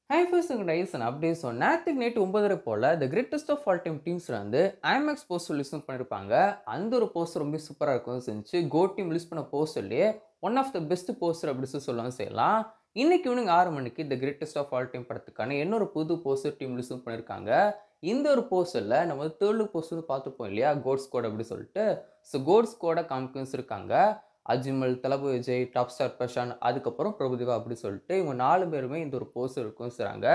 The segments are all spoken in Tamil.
Hi first guys and update so நேற்றுக்கு நைட்டு 9:30 போல் the greatest of all time டீம்ஸில் வந்து ஐமேக்ஸ் போஸ்டர் லிஸ்ட் பண்ணியிருப்பாங்க. அந்த ஒரு போஸ்டர் ரொம்ப சூப்பராக இருக்கும் செஞ்சு கோ டீம் லிஸ்ட் பண்ண போஸ்டர்லேயே one of the best poster அப்படி சொல்லலாம் செய்யலாம். இன்னைக்கு ஈவினிங் 6 மணிக்கு த கிரேட்டஸ்ட் ஆஃப் ஆல் டைம் படத்துக்கான இன்னொரு புது போஸ்டர் டீம் லிஸ்ட் பண்ணியிருக்காங்க. இந்த ஒரு போஸ்டரில் நம்ம வந்து தேர்ட் லுக் போஸ்டர் பார்த்துப்போம் இல்லையா, கோட் ஸ்குவாட் அப்படி சொல்லிட்டு. ஸோ கோட் ஸ்குவாடை காமிக்கன்ஸ் இருக்காங்க. அஜ்மல், தளபதி விஜய், டாப் ஸ்டார் பிரசாந்த், அதுக்கப்புறம் பிரபுதேவா அப்படி சொல்லிட்டு இவங்க 4 பேருமே இந்த ஒரு போஸ்டர் இருக்கும் செய்றாங்க.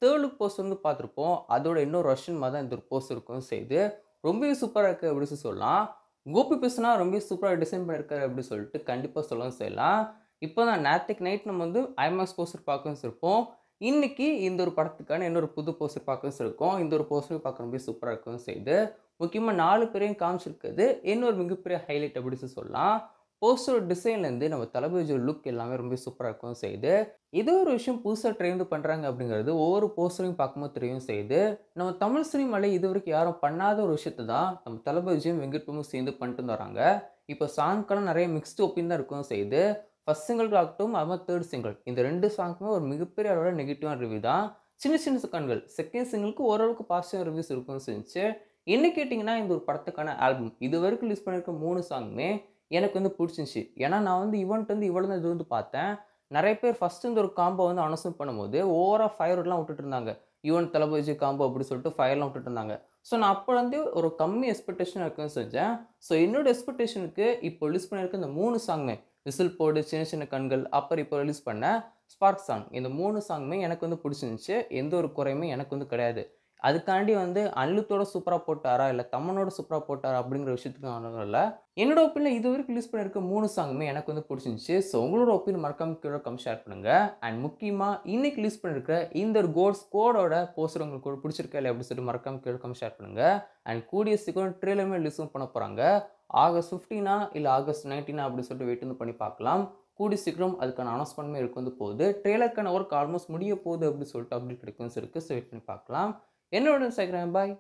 தேர்ட் லுக் போஸ்டர் வந்து பார்த்துருப்போம். அதோட இன்னொரு வெர்ஷன் மாதிரி தான் இந்த ஒரு போஸ்டர் இருக்கும் செய்யுது. ரொம்பவே சூப்பரா இருக்கு அப்படின்னு சொல்லலாம். கோபி பிஸ்னா ரொம்ப சூப்பரா டிசைன் பண்ணியிருக்காரு அப்படி சொல்லிட்டு கண்டிப்பா சொல்லவும் செய்யலாம். இப்போ தான் நேத்தைக்கு நைட் நம்ம வந்து ஐமேக்ஸ் போஸ்டர் பார்க்கவும் இருப்போம். இன்னைக்கு இந்த ஒரு படத்துக்கான இன்னொரு புது போஸ்டர் பார்க்கவும் இருக்கோம். இந்த ஒரு போஸ்டர் பார்க்க ரொம்ப சூப்பரா இருக்கவும் செய்யுது. முக்கியமா 4 பேரையும் காமிச்சிருக்குது இன்னொரு மிகப்பெரிய ஹைலைட் அப்படின்னு சொல்லலாம். போஸ்டர் டிசைன்லேருந்து நம்ம தளபதியோட லுக் எல்லாமே ரொம்ப சூப்பரா இருக்கவும் செய்யுது. ஏதோ ஒரு விஷயம் புதுசா ட்ரை வந்து பண்றாங்க அப்படிங்கிறது ஒவ்வொரு போஸ்டரையும் பார்க்கும்போது தெரியவும் செய்யுது. நம்ம தமிழ் சினிமால இதுவரைக்கும் யாரும் பண்ணாத ஒரு விஷயத்த தான் நம்ம தளபதி விஜயும், வெங்கட் பிரபுவும் சேர்ந்து பண்ணிட்டு வராங்க. இப்போ சாங்க்கெல்லாம் நிறைய மிக்ஸ்டு ஒப்பீனியன் தான் இருக்கவும் செய்யுது. ஃபர்ஸ்ட் சிங்கிள் ஆகட்டும், அது மாதிரி தேர்ட் சிங்கிள் இந்த 2 சாங்க்குமே ஒரு மிகப்பெரிய அளவோட நெகட்டிவான ரிவ்யூ தான். சின்ன சின்ன கண்கள் செகண்ட் சிங்கிளுக்கு ஓரளவுக்கு பாசிட்டிவ் ரிவ்யூஸ் இருக்கவும் செஞ்சுச்சு. என்ன கேட்டிங்கன்னா இந்த ஒரு படத்துக்கான ஆல்பம் இதுவரைக்கும் லிஸ்ட் பண்ணியிருக்க 3 சாங்குமே எனக்கு வந்து புடிச்சிருந்துச்சு. ஏன்னா, நான் வந்து ஈவென்ட் வந்து இவ்வளோ தான் இது வந்து பார்த்தேன். நெறைய பேர் ஃபர்ஸ்ட்டு இந்த ஒரு காம்போ வந்து அனௌன்ஸ்மென்ட் பண்ணும்போது, ஓவரா ஃபயர்லாம் விட்டுட்டு இருந்தாங்க. யுவன் தளபதி விஜய் காம்போ அப்படி சொல்லிட்டு ஃபயர்லாம் விட்டுட்டு இருந்தாங்க. ஸோ, நான் அப்போலருந்தே ஒரு கம்மி எக்ஸ்பெக்டேஷன் இருக்கவும் செஞ்சேன். ஸோ, என்னோட எக்ஸ்பெக்டேஷனுக்கு இப்போ ரிலீஸ் பண்ணியிருக்க இந்த 3 சாங்குமே, விசில் போடு, சின்ன சின்ன கண்கள், அப்புறம் இப்போ ரிலீஸ் பண்ண ஸ்பார்க் சாங். இந்த 3 சாங்குமே எனக்கு வந்து புடிச்சிருந்துச்சு. எந்த ஒரு குறையுமே எனக்கு வந்து கிடையாது. அதுக்காண்டி வந்து அனிருத்தோட சூப்பரா போட்டாரா, இல்ல தமன்னோட சூப்பரா போட்டாரா அப்படிங்கிற விஷயத்துக்கு நான் வரல. என்னோட ஒப்பீனியன்ல இதுவரைக்கும் ரிலீஸ் பண்ணியிருக்க 3 சாங்குமே எனக்கு வந்து புடிச்சிருந்துச்சு. ஸோ உங்களோட ஒப்பீனியன் மறக்காம கீழ ஷேர் பண்ணுங்க. அண்ட் முக்கியமா இன்னைக்கு ரிலீஸ் பண்ணியிருக்கிற இந்த ஒரு கோட் ஸ்குவாடோட போஸ்டர் உங்களுக்கு பிடிச்சிருக்கா இல்லையா அப்படின்னு சொல்லிட்டு மறக்காம கீழ ஷேர் பண்ணுங்க. அண்ட் கூடிய சீக்கிரம் ட்ரெய்லருமே ரிலீஸும் பண்ண போறாங்க. ஆகஸ்ட் 15 இல்ல ஆகஸ்ட் 19 அப்படின்னு சொல்லிட்டு வெயிட் வந்து பண்ணி பார்க்கலாம். கூடிய சீக்கிரம் அதுக்கான அனௌன்ஸ்மென்ட்மே இருக்க வந்து போகுது. ட்ரெய்லருக்கான ஒர்க் ஆல்மோஸ்ட் முடிய போகுது அப்படின்னு சொல்லிட்டு அப்டேட் கிடைக்கும் இருக்கு. ஸோ வெயிட் பண்ணி பார்க்கலாம். என்னோட இன்ஸ்டாகிராம் பாய்.